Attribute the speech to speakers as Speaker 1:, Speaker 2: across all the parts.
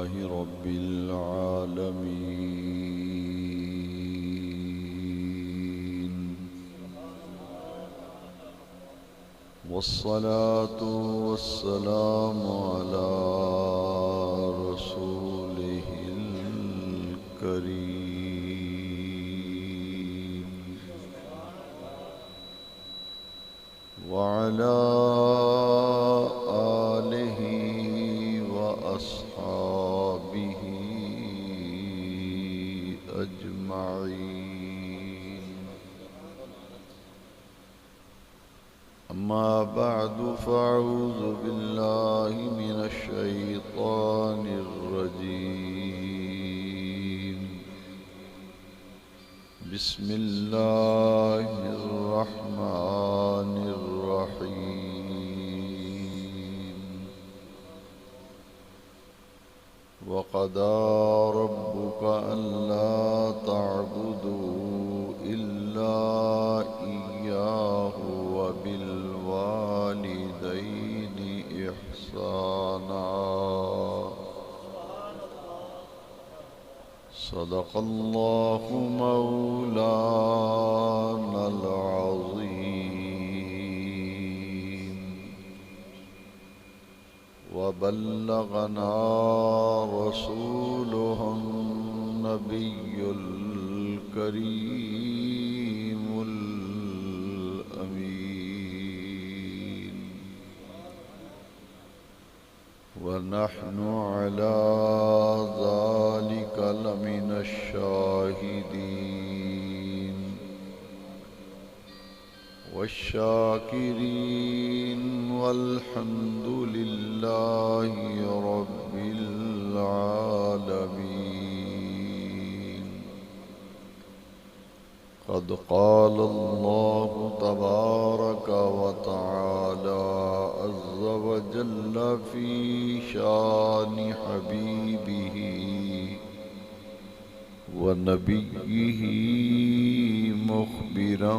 Speaker 1: لله رب العالمين، والصلاة والسلام على رسوله الكريم وعلى آله وأصحابه أجمعين. أما بعد فأعوذ بالله من الشيطان الرجيم. بسم الله الرحمن الرحيم. وقضى ربك ألا تعبدوا إلا إياه وبالوالدين إحسانا. صدق الله مولانا العظيم وبلغنا رسوله النبي الكريم الأمين. ونحن على ذلك لمن الشاهدين والشاكرين والحمد لله رب العالمين. قد قال الله تبارك وتعالى عز وجل في شان حبيبه ونبيه مخبرا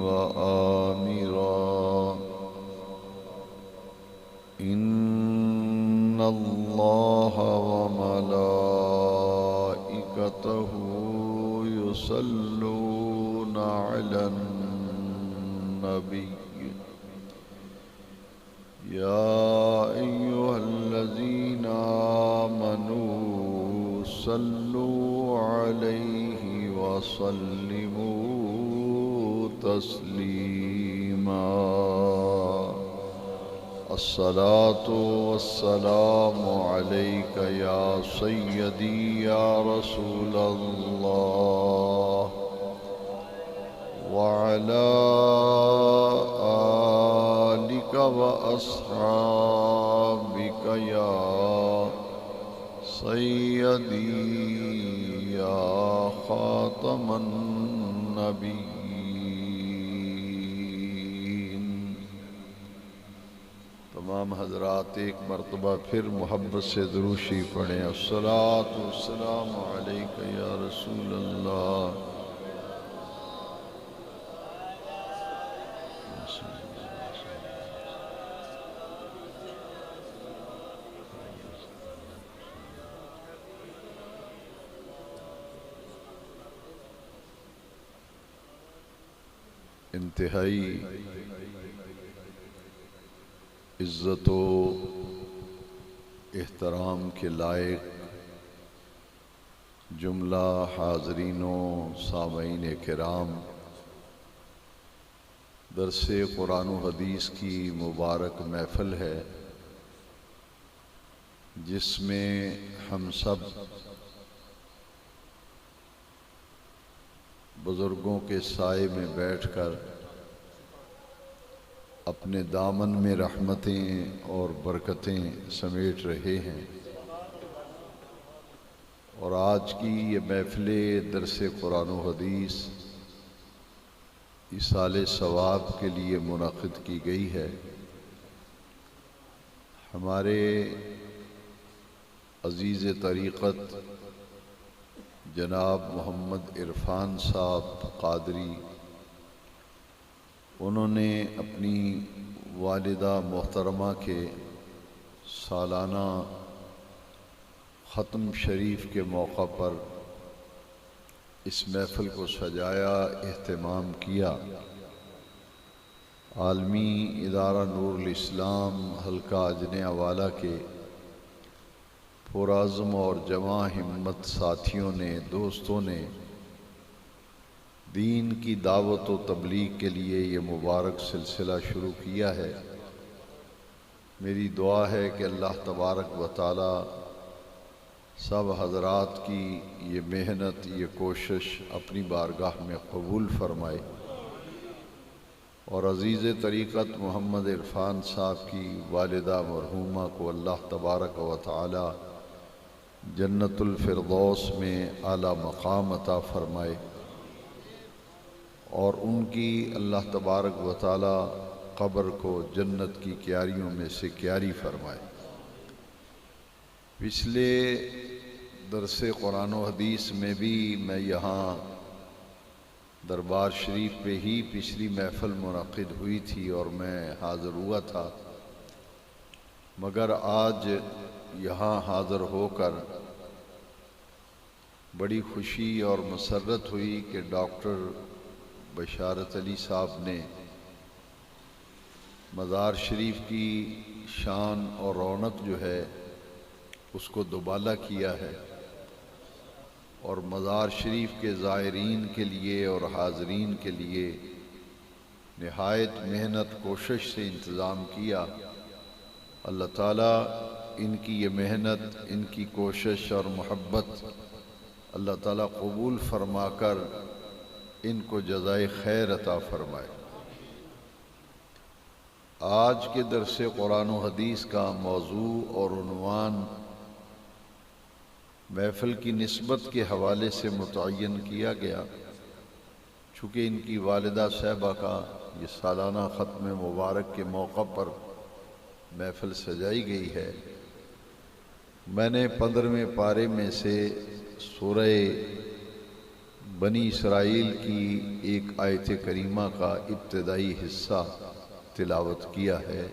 Speaker 1: وآمرا: إن الله وملائكته يصلون على النبي يا أيها الذين آمنوا صلوا عليه وسلموا تسليما. الصلاة والسلام عليك يا سيدي يا رسول الله، وعلى آلك وأصحابك يا سيدي يا خاتم النبيين. تمام حضرات ایک مرتبہ پھر محبت سے درود شریف پڑھیں: الصلاۃ والسلام علیک یا رسول اللہ. انتہائی عزت و احترام کے لائق جملہ حاضرین و سامعین کرام، درس قرآن و حدیث کی مبارک محفل ہے جس میں ہم سب بزرگوں کے سائے میں بیٹھ کر اپنے دامن میں رحمتیں اور برکتیں سمیٹ رہے ہیں. اور آج کی یہ محفل درس قرآن و حدیث ایصال ثواب کے لیے منعقد کی گئی ہے. ہمارے عزیز طریقت جناب محمد عرفان صاحب قادری، انہوں نے اپنی والدہ محترمہ کے سالانہ ختم شریف کے موقع پر اس محفل کو سجایا، اہتمام کیا۔ عالمی ادارہ نور الاسلام حلقہ اجنیہ والا کے پرعزم اور جواں ہمت ساتھیوں نے، دوستوں نے دین کی دعوت و تبلیغ کے لیے یہ مبارک سلسلہ شروع کیا ہے۔ میری دعا ہے کہ اللہ تبارک و تعالی سب حضرات کی یہ محنت، یہ کوشش اپنی بارگاہ میں قبول فرمائے، اور عزیز طریقت محمد عرفان صاحب کی والدہ مرحومہ کو اللہ تبارک و تعالی جنت الفردوس میں اعلیٰ مقام عطا فرمائے، اور ان کی اللہ تبارک و تعالی قبر کو جنت کی کیاریوں میں سے کیاری فرمائے۔ پچھلے درس قرآن و حدیث میں بھی میں یہاں دربار شریف پہ ہی پچھلی محفل منعقد ہوئی تھی اور میں حاضر ہوا تھا، مگر آج یہاں حاضر ہو کر بڑی خوشی اور مسرت ہوئی کہ ڈاکٹر بشارت علی صاحب نے مزار شریف کی شان اور رونق جو ہے اس کو دوبالا کیا ہے، اور مزار شریف کے زائرین کے لیے اور حاضرین کے لیے نہایت محنت کوشش سے انتظام کیا۔ اللہ تعالیٰ ان کی یہ محنت، ان کی کوشش اور محبت اللہ تعالیٰ قبول فرما کر ان کو جزائے خیر عطا فرمائے۔ آج کے درس قرآن و حدیث کا موضوع اور عنوان محفل کی نسبت کے حوالے سے متعین کیا گیا، چونکہ ان کی والدہ صاحبہ کا یہ سالانہ ختم مبارک کے موقع پر محفل سجائی گئی ہے۔ میں نے 15ویں پارے میں سے سورہ بنی اسرائیل کی ایک آیت کریمہ کا ابتدائی حصہ تلاوت کیا ہے،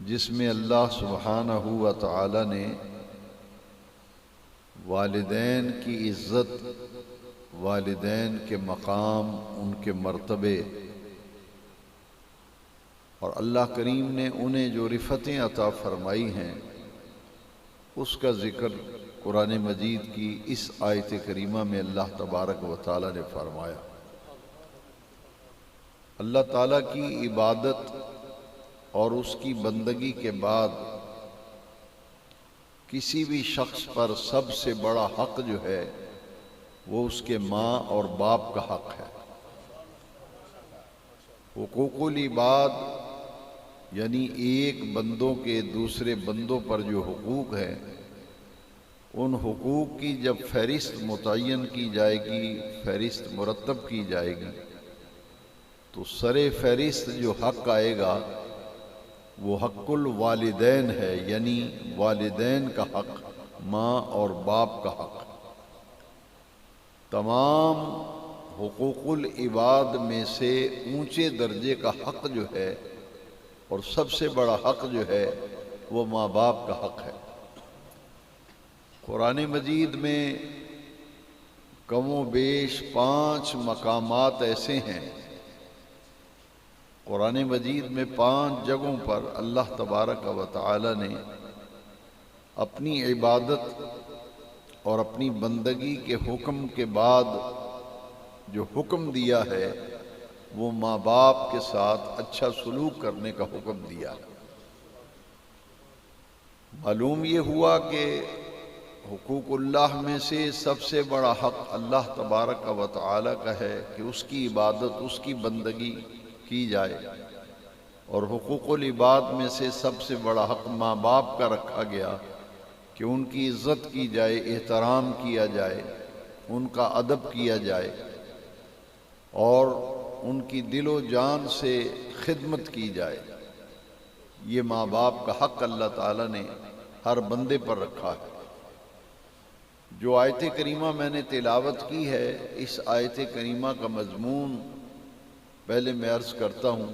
Speaker 1: جس میں اللہ سبحانہ و تعالی نے والدین کی عزت، والدین کے مقام، ان کے مرتبے، اور اللہ کریم نے انہیں جو رفتیں عطا فرمائی ہیں اس کا ذکر قرآن مجید کی اس آیت کریمہ میں اللہ تبارک و تعالی نے فرمایا۔ اللہ تعالیٰ کی عبادت اور اس کی بندگی کے بعد کسی بھی شخص پر سب سے بڑا حق جو ہے وہ اس کے ماں اور باپ کا حق ہے۔ حقوق العباد یعنی ایک بندوں کے دوسرے بندوں پر جو حقوق ہیں، ان حقوق کی جب فہرست متعین کی جائے گی، فہرست مرتب کی جائے گی، تو سر فہرست جو حق آئے گا وہ حق الوالدین ہے، یعنی والدین کا حق، ماں اور باپ کا حق۔ تمام حقوق العباد میں سے اونچے درجے کا حق جو ہے اور سب سے بڑا حق جو ہے وہ ماں باپ کا حق ہے۔ قرآن مجید میں کم و بیش 5 مقامات ایسے ہیں، قرآن مجید میں 5 جگہوں پر اللہ تبارک و تعالی نے اپنی عبادت اور اپنی بندگی کے حکم کے بعد جو حکم دیا ہے وہ ماں باپ کے ساتھ اچھا سلوک کرنے کا حکم دیا۔ معلوم یہ ہوا کہ حقوق اللہ میں سے سب سے بڑا حق اللہ تبارک و تعالی کا ہے کہ اس کی عبادت، اس کی بندگی کی جائے، اور حقوق العباد میں سے سب سے بڑا حق ماں باپ کا رکھا گیا کہ ان کی عزت کی جائے، احترام کیا جائے، ان کا ادب کیا جائے، اور ان کی دل و جان سے خدمت کی جائے۔ یہ ماں باپ کا حق اللہ تعالیٰ نے ہر بندے پر رکھا ہے۔ جو آیت کریمہ میں نے تلاوت کی ہے، اس آیت کریمہ کا مضمون پہلے میں عرض کرتا ہوں۔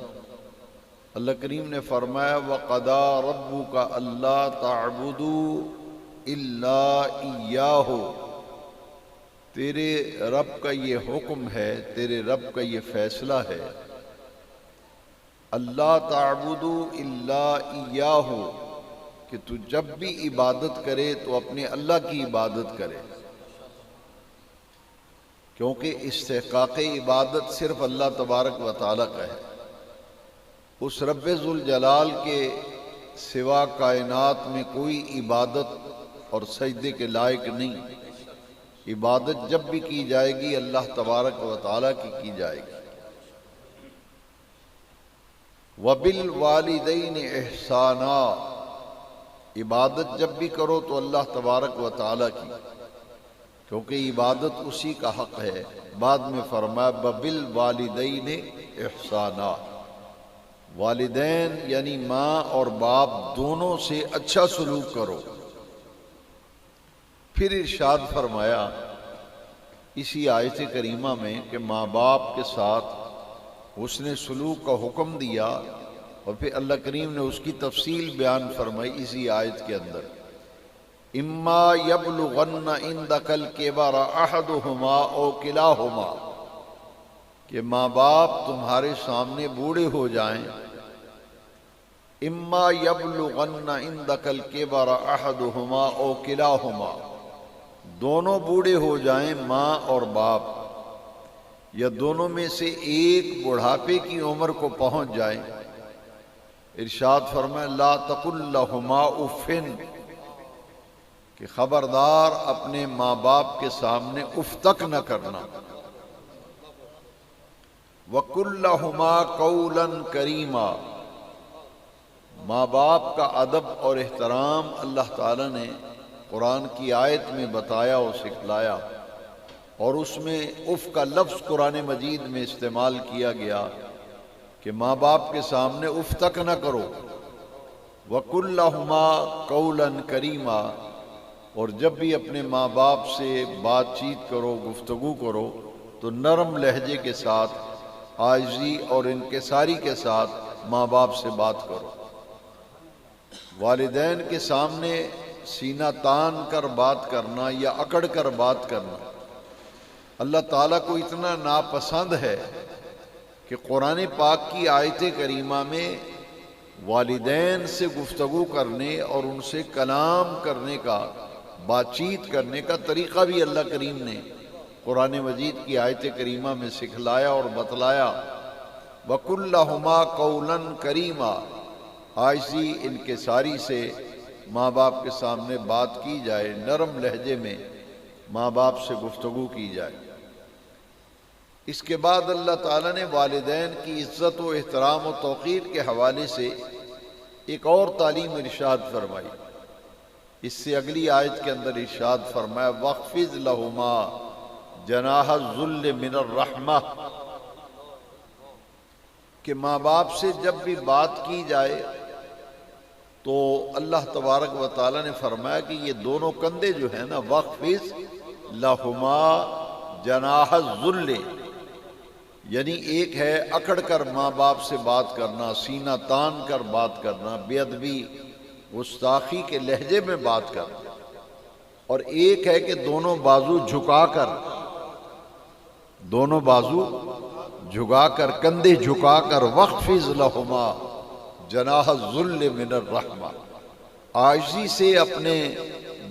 Speaker 1: اللہ کریم نے فرمایا وَقَضَىٰ رَبُّكَ أَلَّا تَعْبُدُوا الا ایاہ، تیرے رب کا یہ حکم ہے، تیرے رب کا یہ فیصلہ ہے، اللہ تعبدوا الا ایاہ، کہ تو جب بھی عبادت کرے تو اپنے اللہ کی عبادت کرے، کیونکہ استحقاق عبادت صرف اللہ تبارک و تعالیٰ کا ہے۔ اس رب ذوالجلال کے سوا کائنات میں کوئی عبادت اور سجدے کے لائق نہیں۔ عبادت جب بھی کی جائے گی اللہ تبارک و تعالیٰ کی جائے گی۔ وَبِالْوَالِدَيْنِ إِحْسَانًا، عبادت جب بھی کرو تو اللہ تبارک و تعالیٰ کی، کیونکہ عبادت اسی کا حق ہے۔ بعد میں فرمایا وَبِالْوَالِدَيْنِ إِحْسَانًا، والدین یعنی ماں اور باپ دونوں سے اچھا سلوک کرو۔ پھر ارشاد فرمایا اسی آیت کریمہ میں کہ ماں باپ کے ساتھ حسن سلوک کا حکم دیا، اور پھر اللہ کریم نے اس کی تفصیل بیان فرمائی اسی آیت کے اندر۔ اما یبلغن عندک الکبر احدہما او کلاہما، کہ ماں باپ تمہارے سامنے بوڑھے ہو جائیں۔ اما یبلغن عندک الکبر احدہما او کلاہما، دونوں بوڑھے ہو جائیں ماں اور باپ، یا دونوں میں سے ایک بڑھاپے کی عمر کو پہنچ جائیں۔ ارشاد فرمائے لا تقل لہما اف، کہ خبردار اپنے ماں باپ کے سامنے اف تک نہ کرنا۔ وَقُلْ لَهُمَا قَوْلًا كَرِيمًا، ماں باپ کا ادب اور احترام اللہ تعالیٰ نے قرآن کی آیت میں بتایا اور سکھلایا، اور اس میں اف کا لفظ قرآن مجید میں استعمال کیا گیا کہ ماں باپ کے سامنے اف تک نہ کرو۔ وَقُلْ لَهُمَا قَوْلًا كَرِيمًا، اور جب بھی اپنے ماں باپ سے بات چیت کرو، گفتگو کرو، تو نرم لہجے کے ساتھ، عاجزی اور انکساری کے ساتھ ماں باپ سے بات کرو۔ والدین کے سامنے سینہ تان کر بات کرنا یا اکڑ کر بات کرنا اللہ تعالیٰ کو اتنا ناپسند ہے کہ قرآن پاک کی آیت کریمہ میں والدین سے گفتگو کرنے اور ان سے کلام کرنے کا، بات چیت کرنے کا طریقہ بھی اللہ کریم نے قرآن مجید کی آیت کریمہ میں سکھلایا اور بتلایا۔ وَقُلْ لَهُمَا قَوْلًا كَرِيمًا، عاجزی انکساری سے ماں باپ کے سامنے بات کی جائے، نرم لہجے میں ماں باپ سے گفتگو کی جائے۔ اس کے بعد اللہ تعالیٰ نے والدین کی عزت و احترام و توقیر کے حوالے سے ایک اور تعلیم ارشاد فرمائی۔ اس سے اگلی آیت کے اندر ارشاد فرمایا وَاخْفِضْ لَهُمَا جناح الذل من الرحمہ، کہ ماں باپ سے جب بھی بات کی جائے تو اللہ تبارک و تعالیٰ نے فرمایا کہ یہ دونوں کندھے جو ہیں نا، وَاخْفِضْ لَهُمَا جناح الذل، یعنی ایک ہے اکڑ کر ماں باپ سے بات کرنا، سینہ تان کر بات کرنا، بے ادبی گستاخی کے لہجے میں بات کرنا، اور ایک ہے کہ دونوں بازو جھکا کر، دونوں بازو جھکا کر، کندھے جھکا کر، وَاخْفِضْ لَهُمَا جناح الذل من الرحمہ، عاجزی سے اپنے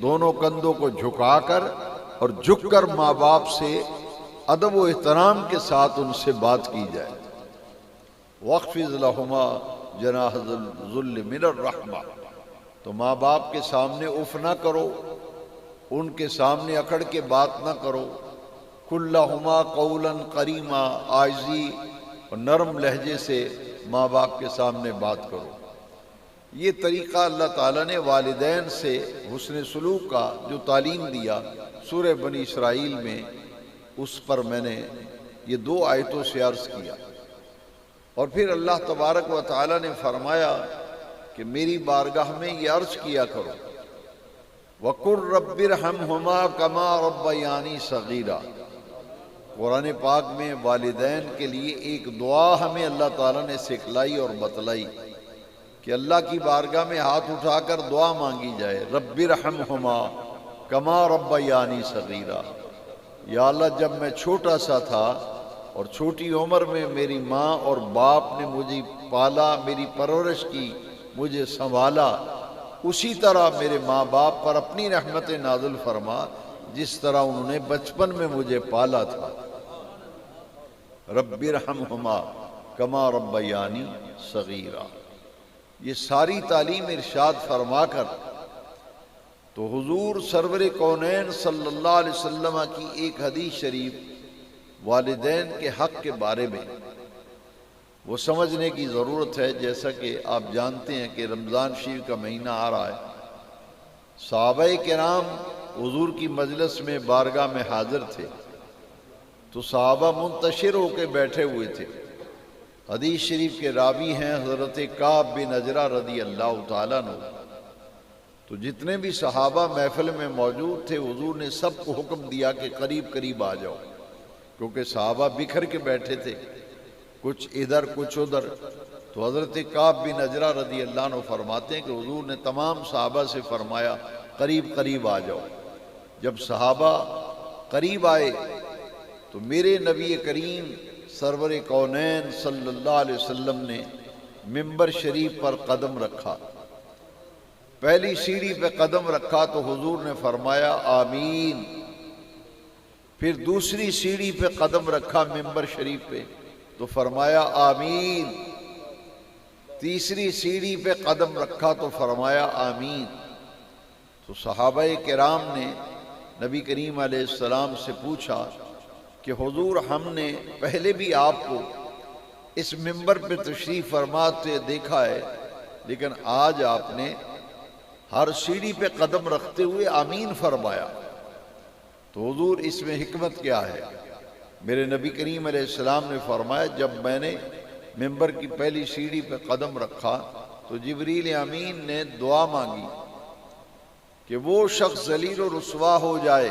Speaker 1: دونوں کندھوں کو جھکا کر اور جھک کر ماں باپ سے ادب و احترام کے ساتھ ان سے بات کی جائے۔ وَاخْفِضْ لَهُمَا جناح الذل من الرحمہ، تو ماں باپ کے سامنے اف نہ کرو، ان کے سامنے اکڑ کے بات نہ کرو۔ قُلْ لَهُمَا قَوْلًا كَرِيمًا، عاجزی اور نرم لہجے سے ماں باپ کے سامنے بات کرو۔ یہ طریقہ اللہ تعالیٰ نے والدین سے حسن سلوک کا جو تعلیم دیا سورہ بنی اسرائیل میں، اس پر میں نے یہ 2 آیتوں سے عرض کیا۔ اور پھر اللہ تبارک و تعالیٰ نے فرمایا کہ میری بارگاہ میں یہ عرض کیا کرو وَقُلْ رَبِّ ارْحَمْهُمَا كَمَا رَبَّيَانِي صَغِيرًا۔ قرآن پاک میں والدین کے لیے ایک دعا ہمیں اللہ تعالیٰ نے سکھلائی اور بتلائی کہ اللہ کی بارگاہ میں ہاتھ اٹھا کر دعا مانگی جائے، رب ارحمہما کما ربیانی صغیرا، یا اللہ جب میں چھوٹا سا تھا اور چھوٹی عمر میں میری ماں اور باپ نے مجھے پالا، میری پرورش کی، مجھے سنبھالا، اسی طرح میرے ماں باپ پر اپنی رحمت نازل فرما جس طرح انہوں نے بچپن میں مجھے پالا تھا۔ رب ارحمہما کما ربیانی صغیرا، یہ ساری تعلیم ارشاد فرما کر تو حضور سرور کونین صلی اللہ علیہ وسلم کی ایک حدیث شریف والدین کے حق کے بارے میں وہ سمجھنے کی ضرورت ہے۔ جیسا کہ آپ جانتے ہیں کہ رمضان شریف کا مہینہ آ رہا ہے، صحابہ کرام حضور کی مجلس میں بارگاہ میں حاضر تھے تو صحابہ منتشر ہو کے بیٹھے ہوئے تھے۔ حدیث شریف کے راوی ہیں حضرت کعب بن عجرہ رضی اللہ تعالیٰ عنہ۔ تو جتنے بھی صحابہ محفل میں موجود تھے حضور نے سب کو حکم دیا کہ قریب قریب آ جاؤ، کیونکہ صحابہ بکھر کے بیٹھے تھے، کچھ ادھر کچھ ادھر۔ تو حضرت کعب بن عجرہ رضی اللہ عنہ فرماتے ہیں کہ حضور نے تمام صحابہ سے فرمایا قریب قریب آ جاؤ۔ جب صحابہ قریب آئے تو میرے نبی کریم سرور کونین صلی اللہ علیہ وسلم نے ممبر شریف پر قدم رکھا۔ پہلی سیڑھی پہ قدم رکھا تو حضور نے فرمایا آمین، پھر دوسری سیڑھی پہ قدم رکھا ممبر شریف پہ تو فرمایا آمین، تیسری سیڑھی پہ قدم رکھا تو فرمایا آمین۔ تو صحابہ کرام نے نبی کریم علیہ السلام سے پوچھا کہ حضور ہم نے پہلے بھی آپ کو اس ممبر پہ تشریف فرماتے دیکھا ہے، لیکن آج آپ نے ہر سیڑھی پہ قدم رکھتے ہوئے آمین فرمایا، تو حضور اس میں حکمت کیا ہے؟ میرے نبی کریم علیہ السلام نے فرمایا جب میں نے ممبر کی پہلی سیڑھی پہ قدم رکھا تو جبریل امین نے دعا مانگی کہ وہ شخص ذلیل و رسوا ہو جائے،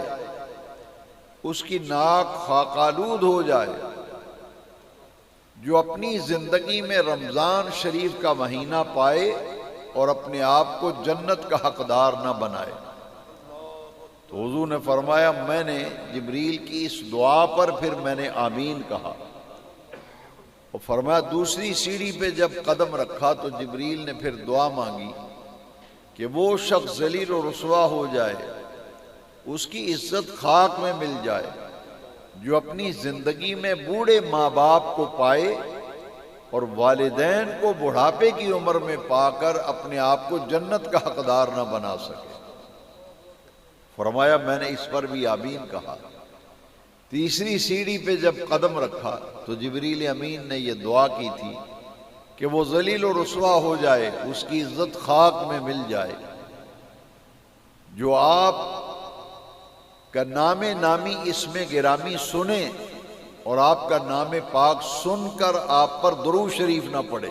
Speaker 1: اس کی ناک خاک آلود ہو جائے، جو اپنی زندگی میں رمضان شریف کا مہینہ پائے اور اپنے آپ کو جنت کا حقدار نہ بنائے۔ تو حضور نے فرمایا میں نے جبریل کی اس دعا پر پھر میں نے آمین کہا، اور فرمایا دوسری سیڑھی پہ جب قدم رکھا تو جبریل نے پھر دعا مانگی کہ وہ شخص ذلیل و رسوا ہو جائے، اس کی عزت خاک میں مل جائے، جو اپنی زندگی میں بوڑھے ماں باپ کو پائے اور والدین کو بڑھاپے کی عمر میں پا کر اپنے آپ کو جنت کا حقدار نہ بنا سکے۔ فرمایا میں نے اس پر بھی آمین کہا۔ تیسری سیڑھی پہ جب قدم رکھا تو جبریل امین نے یہ دعا کی تھی کہ وہ ذلیل و رسوا ہو جائے، اس کی عزت خاک میں مل جائے، جو آپ کا نام نامی اسم گرامی سنے اور آپ کا نام پاک سن کر آپ پر درود شریف نہ پڑے،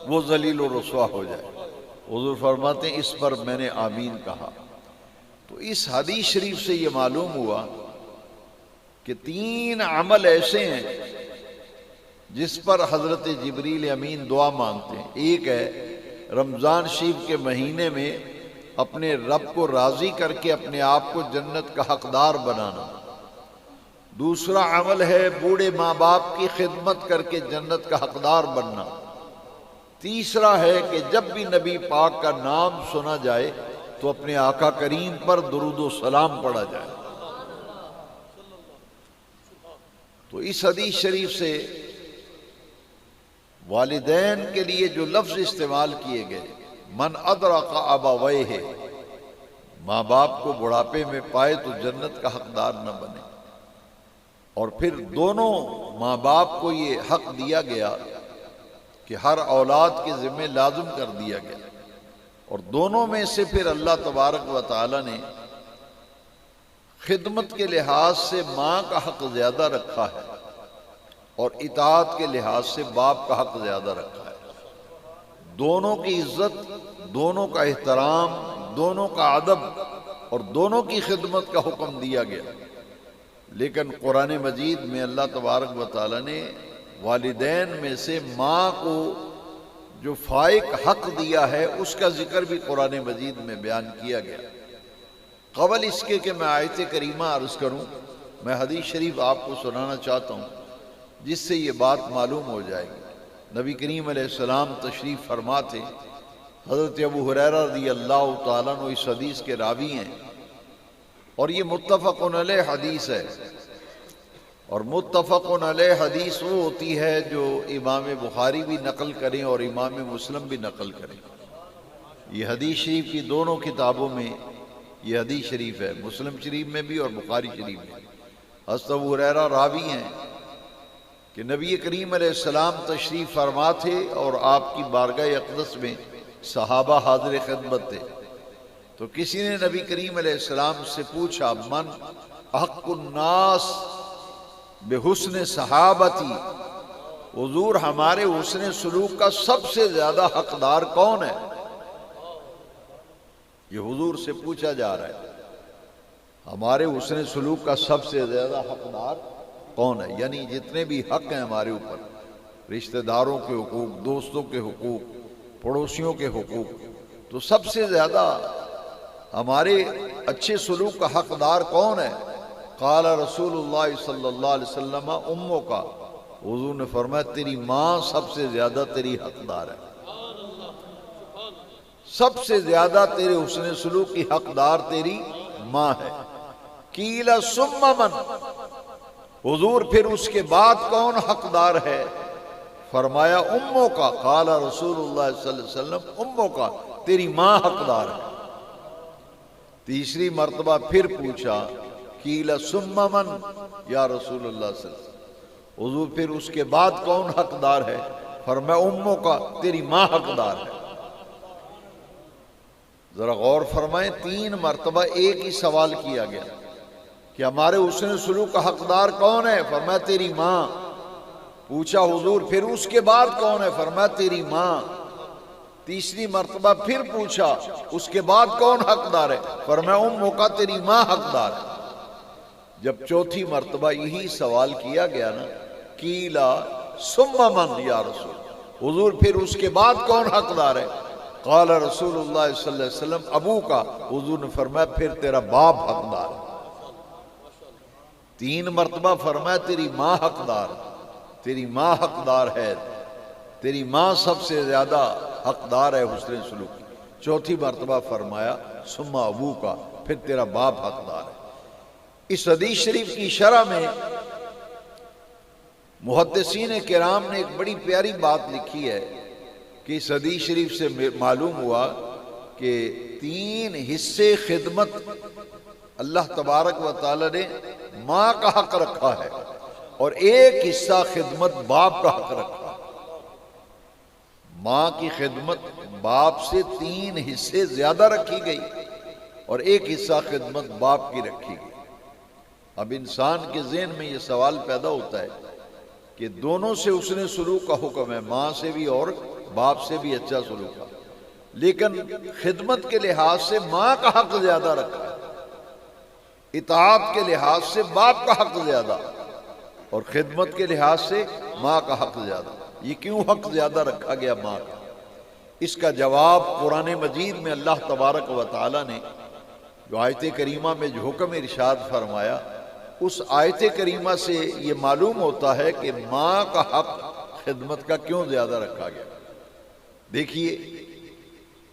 Speaker 1: وہ ذلیل و رسوا ہو جائے۔ حضور فرماتے ہیں اس پر میں نے آمین کہا۔ تو اس حدیث شریف سے یہ معلوم ہوا کہ 3 عمل ایسے ہیں جس پر حضرت جبریل امین دعا مانگتے ہیں۔ ایک ہے رمضان شریف کے مہینے میں اپنے رب کو راضی کر کے اپنے آپ کو جنت کا حقدار بنانا۔ دوسرا عمل ہے بوڑھے ماں باپ کی خدمت کر کے جنت کا حقدار بننا۔ تیسرا ہے کہ جب بھی نبی پاک کا نام سنا جائے تو اپنے آقا کریم پر درود و سلام پڑھا جائے۔ تو اس حدیث شریف سے والدین کے لیے جو لفظ استعمال کیے گئے من ادرک ابویہ، ماں باپ کو بڑھاپے میں پائے تو جنت کا حقدار نہ بنے، اور پھر دونوں ماں باپ کو یہ حق دیا گیا کہ ہر اولاد کے ذمہ لازم کر دیا گیا، اور دونوں میں سے پھر اللہ تبارک و تعالی نے خدمت کے لحاظ سے ماں کا حق زیادہ رکھا ہے اور اطاعت کے لحاظ سے باپ کا حق زیادہ رکھا ہے۔ دونوں کی عزت، دونوں کا احترام، دونوں کا ادب اور دونوں کی خدمت کا حکم دیا گیا، لیکن قرآن مجید میں اللہ تبارک و تعالی نے والدین میں سے ماں کو جو فائق حق دیا ہے اس کا ذکر بھی قرآن مجید میں بیان کیا گیا۔ قبل اس کے کہ میں آیت کریمہ عرض کروں، میں حدیث شریف آپ کو سنانا چاہتا ہوں جس سے یہ بات معلوم ہو جائے گی۔ نبی کریم علیہ السلام تشریف فرما تھے، حضرت ابو ہریرہ رضی اللہ تعالیٰ عنہ اس حدیث کے راوی ہیں، اور یہ متفق علیہ حدیث ہے، اور متفق علیہ حدیث وہ ہوتی ہے جو امام بخاری بھی نقل کریں اور امام مسلم بھی نقل کریں۔ یہ حدیث شریف کی دونوں کتابوں میں یہ حدیث شریف ہے، مسلم شریف میں بھی اور بخاری شریف میں۔ حضرت ابو ہریرہ راوی ہیں کہ نبی کریم علیہ السلام تشریف فرما تھے اور آپ کی بارگاہ اقدس میں صحابہ حاضر خدمت تھے، تو کسی نے نبی کریم علیہ السلام سے پوچھا، من احق الناس بحسن صحابتی، حضور ہمارے حسن سلوک کا سب سے زیادہ حقدار کون ہے؟ یہ حضور سے پوچھا جا رہا ہے، ہمارے حسن سلوک کا سب سے زیادہ حقدار کون ہے؟ یعنی جتنے بھی حق ہیں ہمارے اوپر، رشتہ داروں کے حقوق، دوستوں کے حقوق، پڑوسیوں کے حقوق، تو سب سے زیادہ ہمارے اچھے سلوک کا حقدار کون ہے؟ قال رسول اللہ صلی اللہ علیہ وسلم اموں کا، حضور نے فرمایا تیری ماں سب سے زیادہ تیری حقدار ہے، سب سے زیادہ تیرے حسن سلوک کی حقدار تیری ماں ہے۔ قیل ثم من، حضور پھر اس کے بعد کون حقدار ہے؟ فرمایا اموں کا، قال رسول اللہ صلی اللہ علیہ وسلم اموں کا، تیری ماں حقدار ہے۔ تیسری مرتبہ پھر پوچھا، قیل ثم من یا رسول اللہ صلی اللہ علیہ وسلم، حضور پھر اس کے بعد کون حقدار ہے؟ فرمایا اموں کا، تیری ماں حقدار ہے۔ ذرا غور فرمائیں، 3 مرتبہ ایک ہی سوال کیا گیا کہ ہمارے حسن سلوک کا حقدار کون ہے؟ فرمایا تیری ماں۔ پوچھا حضور پھر اس کے بعد کون ہے؟ فرمایا تیری ماں۔ تیسری مرتبہ پھر پوچھا اس کے بعد کون حقدار ہے؟ فرمایا اموں کا، تیری ماں حقدار ہے۔ جب چوتھی مرتبہ یہی سوال کیا گیا نا، قیلا ثم من یا رسول، حضور پھر اس کے بعد کون حقدار ہے؟ قال رسول اللہ صلی اللہ علیہ وسلم ابو کا، حضور نے فرمایا پھر تیرا باپ حقدار ہے۔ 3 مرتبہ فرمایا تیری ماں حقدار، تیری ماں حقدار ہے، تیری ماں سب سے زیادہ حقدار ہے حسن سلوک کی۔ چوتھی مرتبہ فرمایا ثم ابو کا، پھر تیرا باپ حقدار ہے۔ اس حدیث شریف کی شرح میں محدثین کرام نے ایک بڑی پیاری بات لکھی ہے کہ اس حدیث شریف سے معلوم ہوا کہ 3 حصے خدمت اللہ تبارک و تعالی نے ماں کا حق رکھا ہے، اور 1 حصہ خدمت باپ کا حق رکھا ہے۔ ماں کی خدمت باپ سے 3 حصے زیادہ رکھی گئی، اور 1 حصہ خدمت باپ کی رکھی گئی۔ اب انسان کے ذہن میں یہ سوال پیدا ہوتا ہے کہ دونوں سے حسن سلوک کا حکم ہے، ماں سے بھی اور باپ سے بھی اچھا سلوک ہے، لیکن خدمت کے لحاظ سے ماں کا حق زیادہ رکھا ہے، اطاعت کے لحاظ سے باپ کا حق زیادہ، اور خدمت کے لحاظ سے ماں کا حق زیادہ۔ یہ کیوں حق زیادہ رکھا گیا ماں کا؟ اس کا جواب قرآن مجید میں اللہ تبارک و تعالی نے جو آیت کریمہ میں جو حکم ارشاد فرمایا، اس آیت کریمہ سے یہ معلوم ہوتا ہے کہ ماں کا حق خدمت کا کیوں زیادہ رکھا گیا۔ دیکھیے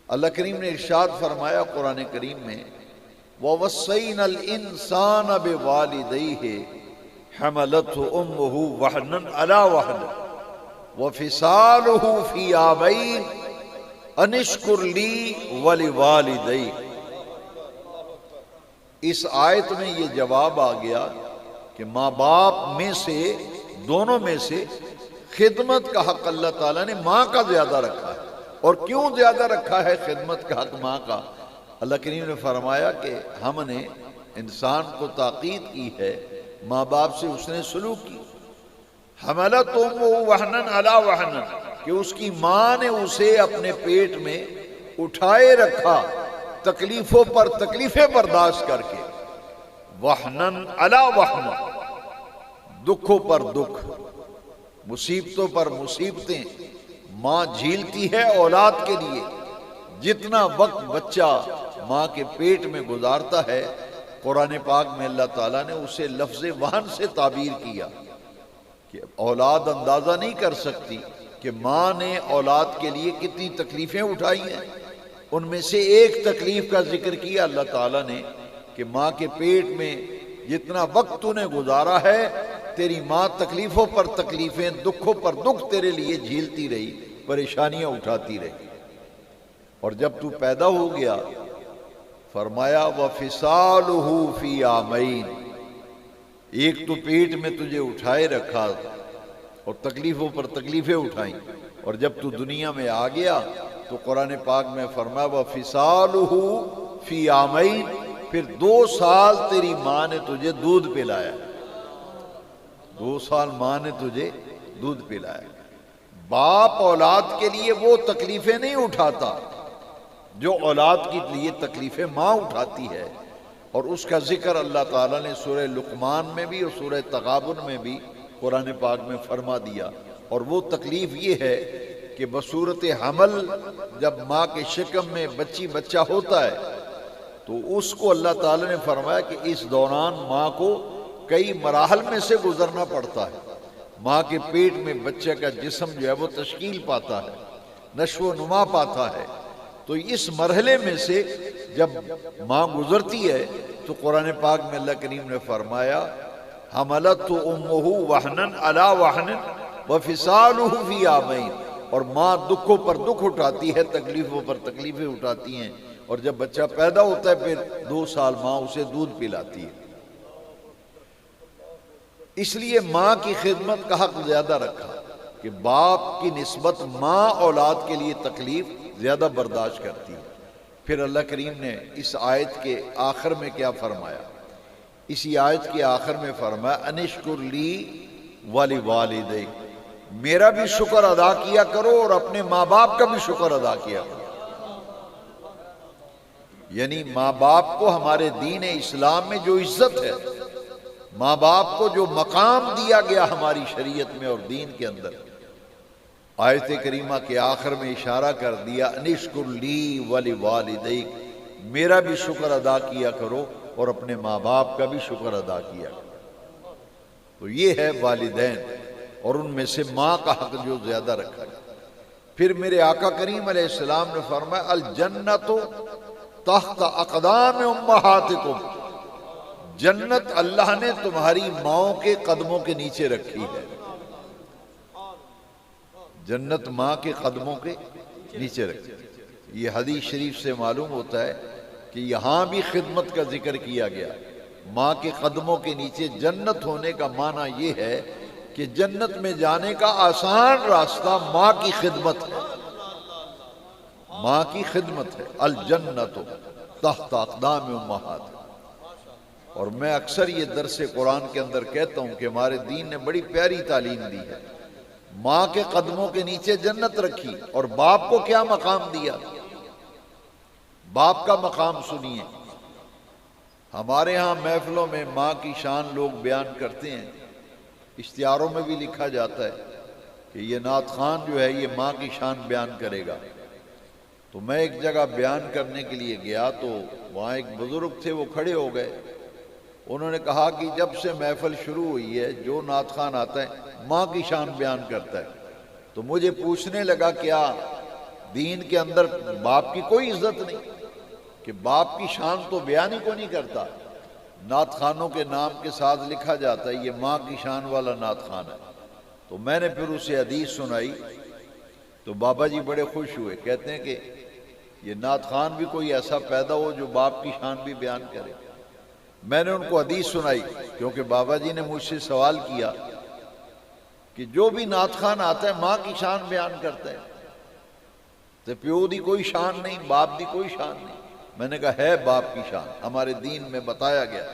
Speaker 1: اللہ کریم نے ارشاد فرمایا قرآن کریم میں، وَوَصَّيْنَا الْإِنسَانَ بِوَالِدَيْهِ حَمَلَتْهُ أُمُّهُ وَهْنًا عَلَى وَهْنٍ وَفِصَالُهُ فِي عَامَيْنِ أَنِ اشْكُرْ لِي وَلِوَالِدَيْكَ۔ اس آیت میں یہ جواب آ گیا کہ ماں باپ میں سے، دونوں میں سے خدمت کا حق اللہ تعالیٰ نے ماں کا زیادہ رکھا ہے۔ اور کیوں زیادہ رکھا ہے خدمت کا حق ماں کا؟ اللہ کریم نے فرمایا کہ ہم نے انسان کو تاکید کی ہے ماں باپ سے اس نے سلوک کی۔ حملت امہ وہنن علی وہنن، کہ اس کی ماں نے اسے اپنے پیٹ میں اٹھائے رکھا، تکلیفوں پر تکلیفیں برداشت کر کے، وہنن علی وہنن، دکھوں پر دکھ، مصیبتوں پر مصیبتیں ماں جھیلتی ہے اولاد کے لیے جتنا وقت بچہ ماں کے پیٹ میں گزارتا ہے، قرآن پاک میں اللہ تعالیٰ نے اسے لفظ وہن سے تعبیر کیا کہ اولاد اندازہ نہیں کر سکتی کہ ماں نے اولاد کے لیے کتنی تکلیفیں اٹھائی ہیں۔ ان میں سے ایک تکلیف کا ذکر کیا اللہ تعالیٰ نے کہ ماں کے پیٹ میں جتنا وقت تو نے گزارا ہے، تیری ماں تکلیفوں پر تکلیفیں، دکھوں پر دکھ تیرے لیے جھیلتی رہی، پریشانیاں اٹھاتی رہی، اور جب تو پیدا ہو گیا فرمایا وَفِصَالُهُ فِي عَامَيْنِ، ایک تو پیٹ میں تجھے اٹھائے رکھا اور تکلیفوں پر تکلیفیں اٹھائیں، اور جب تو دنیا میں آ گیا تو قرآن پاک میں فرمایا وَفِصَالُهُ فِي عَامَيْنِ، پھر 2 سال تیری ماں نے تجھے دودھ پلایا، 2 سال ماں نے تجھے دودھ پلایا۔ باپ اولاد کے لیے وہ تکلیفیں نہیں اٹھاتا جو اولاد کے لیے تکلیفیں ماں اٹھاتی ہے، اور اس کا ذکر اللہ تعالیٰ نے سورہ لقمان میں بھی اور سورہ تغابن میں بھی قرآن پاک میں فرما دیا، اور وہ تکلیف یہ ہے کہ بصورت حمل جب ماں کے شکم میں بچہ ہوتا ہے تو اس کو اللہ تعالیٰ نے فرمایا کہ اس دوران ماں کو کئی مراحل میں سے گزرنا پڑتا ہے۔ ماں کے پیٹ میں بچے کا جسم جو ہے وہ تشکیل پاتا ہے، نشو و نما پاتا ہے، تو اس مرحلے میں سے جب ماں گزرتی ہے تو قرآن پاک میں اللہ کریم نے فرمایا حملتہ امہ وہنن علی وہن وفصالہ فی عامین، اور ماں دکھوں پر دکھ اٹھاتی ہے، تکلیفوں پر تکلیفیں اٹھاتی ہیں، اور جب بچہ پیدا ہوتا ہے پھر 2 سال ماں اسے دودھ پلاتی ہے۔ اس لیے ماں کی خدمت کا حق زیادہ رکھا کہ باپ کی نسبت ماں اولاد کے لیے تکلیف زیادہ برداشت کرتی ہے۔ پھر اللہ کریم نے اس آیت کے آخر میں کیا فرمایا؟ اسی آیت کے آخر میں فرمایا انشکر لی ولی والدیک، میرا بھی شکر ادا کیا کرو اور اپنے ماں باپ کا بھی شکر ادا کیا کرو۔ یعنی ماں باپ کو ہمارے دین اسلام میں جو عزت ہے، ماں باپ کو جو مقام دیا گیا ہماری شریعت میں اور دین کے اندر، آیت کریمہ کے آخر میں اشارہ کر دیا انشکر لی ولی والدیک، میرا بھی شکر ادا کیا کرو اور اپنے ماں باپ کا بھی شکر ادا کیا کرو۔ تو یہ ہے والدین، اور ان میں سے ماں کا حق جو زیادہ رکھا گیا۔ پھر میرے آقا کریم علیہ السلام نے فرمایا الجنت تحت اقدام امہاتکم، جنت اللہ نے تمہاری ماؤں کے قدموں کے نیچے رکھی ہے، جنت ماں کے قدموں کے نیچے رکھی ہے۔ یہ حدیث شریف سے معلوم ہوتا ہے کہ یہاں بھی خدمت کا ذکر کیا گیا، ماں کے قدموں کے نیچے جنت ہونے کا معنی یہ ہے کہ جنت میں جانے کا آسان راستہ ماں کی خدمت ہے، ماں کی خدمت ہے۔ الجنت تحت اقدام امہات، اور میں اکثر یہ درس قرآن کے اندر کہتا ہوں کہ ہمارے دین نے بڑی پیاری تعلیم دی ہے، ماں کے قدموں کے نیچے جنت رکھی، اور باپ کو کیا مقام دیا؟ باپ کا مقام سنیے۔ ہمارے ہاں محفلوں میں ماں کی شان لوگ بیان کرتے ہیں، اشتہاروں میں بھی لکھا جاتا ہے کہ یہ نعت خوان جو ہے یہ ماں کی شان بیان کرے گا۔ تو میں ایک جگہ بیان کرنے کے لیے گیا تو وہاں ایک بزرگ تھے، وہ کھڑے ہو گئے، انہوں نے کہا کہ جب سے محفل شروع ہوئی ہے جو نعت خوان آتا ہے ماں کی شان بیان کرتا ہے۔ تو مجھے پوچھنے لگا کیا دین کے اندر باپ کی کوئی عزت نہیں کہ باپ کی شان تو بیان ہی کو نہیں کرتا؟ نعت خوانوں کے نام کے ساتھ لکھا جاتا ہے یہ ماں کی شان والا نعت خوان ہے۔ تو میں نے پھر اسے حدیث سنائی تو بابا جی بڑے خوش ہوئے، کہتے ہیں کہ یہ نعت خوان بھی کوئی ایسا پیدا ہو جو باپ کی شان بھی بیان کرے۔ میں نے ان کو حدیث سنائی کیونکہ بابا جی نے مجھ سے سوال کیا کہ جو بھی نعت خوان آتا ہے ماں کی شان بیان کرتا ہے، تو پیو دی کوئی شان نہیں، باپ دی کوئی شان نہیں۔ میں نے کہا ہے باپ کی شان، ہمارے دین میں بتایا گیا۔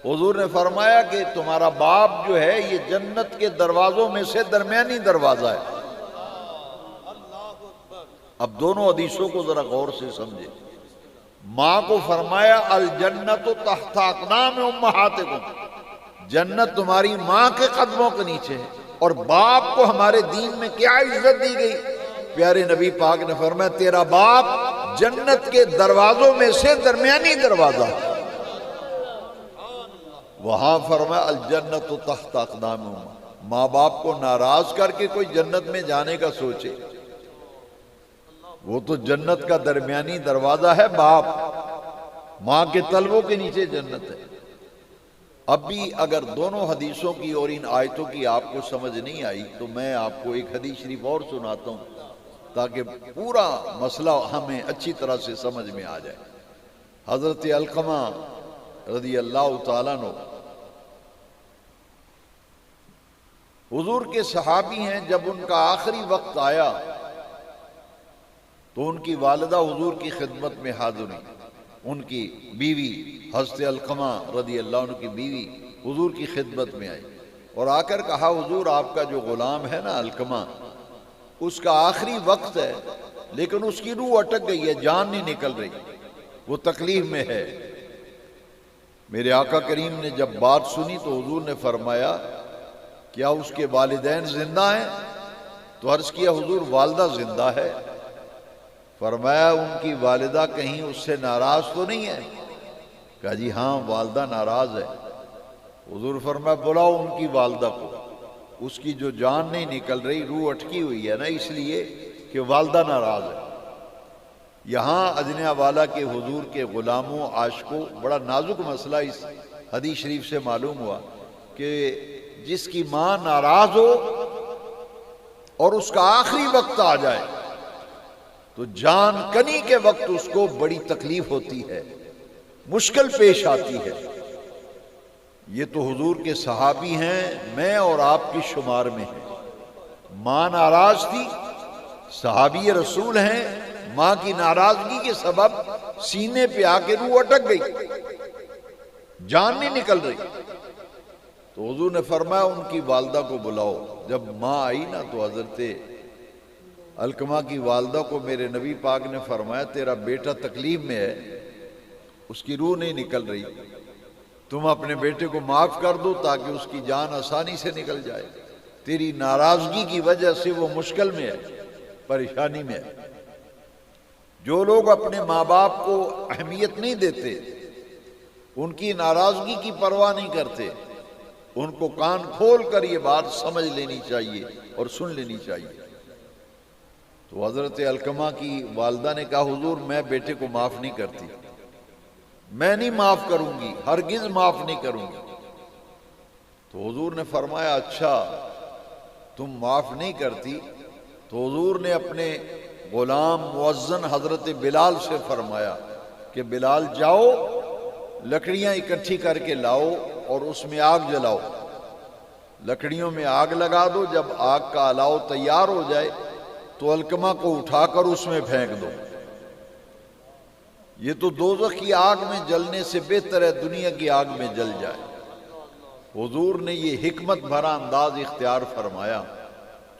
Speaker 1: حضور نے فرمایا کہ تمہارا باپ جو ہے یہ جنت کے دروازوں میں سے درمیانی دروازہ ہے۔ اب دونوں حدیثوں کو ذرا غور سے سمجھے۔ ماں کو فرمایا الجنت تحت اقدام امہاتکم، جنت تمہاری ماں کے قدموں کے نیچے ہے، اور باپ کو ہمارے دین میں کیا عزت دی گئی؟ پیارے نبی پاک نے فرمایا تیرا باپ جنت کے دروازوں میں سے درمیانی دروازہ، وہاں فرمایا الجنت تحت اقدامہم، ماں باپ کو ناراض کر کے کوئی جنت میں جانے کا سوچے، وہ تو جنت کا درمیانی دروازہ ہے باپ، ماں کے تلووں کے نیچے جنت ہے۔ اب بھی اگر دونوں حدیثوں کی اور ان آیتوں کی آپ کو سمجھ نہیں آئی تو میں آپ کو ایک حدیث شریف اور سناتا ہوں تاکہ پورا مسئلہ ہمیں اچھی طرح سے سمجھ میں آ جائے۔ حضرت علقمہ رضی اللہ تعالیٰ عنہ حضور کے صحابی ہیں، جب ان کا آخری وقت آیا تو ان کی والدہ حضور کی خدمت میں حاضر ہوئی، ان کی بیوی حضرت علقمہ رضی اللہ عنہ کی بیوی حضور کی خدمت میں آئی اور آ کر کہا حضور آپ کا جو غلام ہے نا علقمہ، اس کا آخری وقت ہے لیکن اس کی روح اٹک گئی ہے، جان نہیں نکل رہی، وہ تکلیف میں ہے۔ میرے آقا کریم نے جب بات سنی تو حضور نے فرمایا کیا اس کے والدین زندہ ہیں؟ تو عرض کیا حضور والدہ زندہ ہے۔ فرمایا ان کی والدہ کہیں اس سے ناراض تو نہیں ہے؟ کہا جی ہاں والدہ ناراض ہے۔ حضور فرمایا بلاؤ ان کی والدہ کو، اس کی جو جان نہیں نکل رہی، روح اٹکی ہوئی ہے نا، اس لیے کہ والدہ ناراض ہے۔ یہاں اجنیا والا کے حضور کے غلاموں عاشقوں بڑا نازک مسئلہ اس حدیث شریف سے معلوم ہوا کہ جس کی ماں ناراض ہو اور اس کا آخری وقت آ جائے تو جان کنی کے وقت اس کو بڑی تکلیف ہوتی ہے، مشکل پیش آتی ہے۔ یہ تو حضور کے صحابی ہیں، میں اور آپ کی شمار میں ہیں۔ ماں ناراض تھی، صحابی رسول ہیں، ماں کی ناراضگی کے سبب سینے پہ آ کے روح اٹک گئی، جان نہیں نکل رہی۔ تو حضور نے فرمایا ان کی والدہ کو بلاؤ۔ جب ماں آئی نا تو حضرت علقمہ کی والدہ کو میرے نبی پاک نے فرمایا تیرا بیٹا تکلیف میں ہے، اس کی روح نہیں نکل رہی، تم اپنے بیٹے کو معاف کر دو تاکہ اس کی جان آسانی سے نکل جائے، تیری ناراضگی کی وجہ سے وہ مشکل میں ہے، پریشانی میں ہے۔ جو لوگ اپنے ماں باپ کو اہمیت نہیں دیتے، ان کی ناراضگی کی پرواہ نہیں کرتے، ان کو کان کھول کر یہ بات سمجھ لینی چاہیے اور سن لینی چاہیے۔ تو حضرت علقمہ کی والدہ نے کہا حضور میں بیٹے کو معاف نہیں کرتی، میں نہیں معاف کروں گی، ہرگز معاف نہیں کروں گی۔ تو حضور نے فرمایا اچھا تم معاف نہیں کرتی؟ تو حضور نے اپنے غلام مؤذن حضرت بلال سے فرمایا کہ بلال جاؤ لکڑیاں اکٹھی کر کے لاؤ اور اس میں آگ جلاؤ، لکڑیوں میں آگ لگا دو، جب آگ کا الاؤ تیار ہو جائے تو علقمہ کو اٹھا کر اس میں پھینک دو۔ یہ تو دوزخ کی آگ میں جلنے سے بہتر ہے دنیا کی آگ میں جل جائے۔ حضور نے یہ حکمت بھرا انداز اختیار فرمایا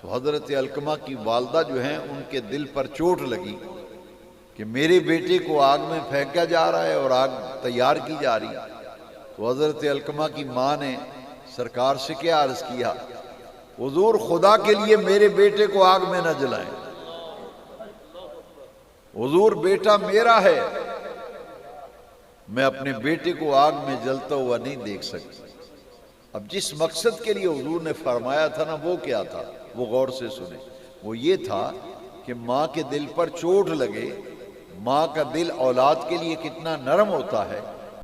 Speaker 1: تو حضرت علقمہ کی والدہ جو ہیں ان کے دل پر چوٹ لگی کہ میرے بیٹے کو آگ میں پھینکا جا رہا ہے اور آگ تیار کی جا رہی ہے۔ تو حضرت علقمہ کی ماں نے سرکار سے کیا عرض کیا حضور خدا کے لیے میرے بیٹے کو آگ میں نہ جلائیں، حضور بیٹا میرا ہے، میں اپنے بیٹے کو آگ میں جلتا ہوا نہیں دیکھ سکتا۔ اب جس مقصد کے لیے حضور نے فرمایا تھا نا وہ کیا تھا، وہ غور سے سنیں۔ وہ یہ تھا کہ ماں کے دل پر چوٹ لگے، ماں کا دل اولاد کے لیے کتنا نرم ہوتا ہے،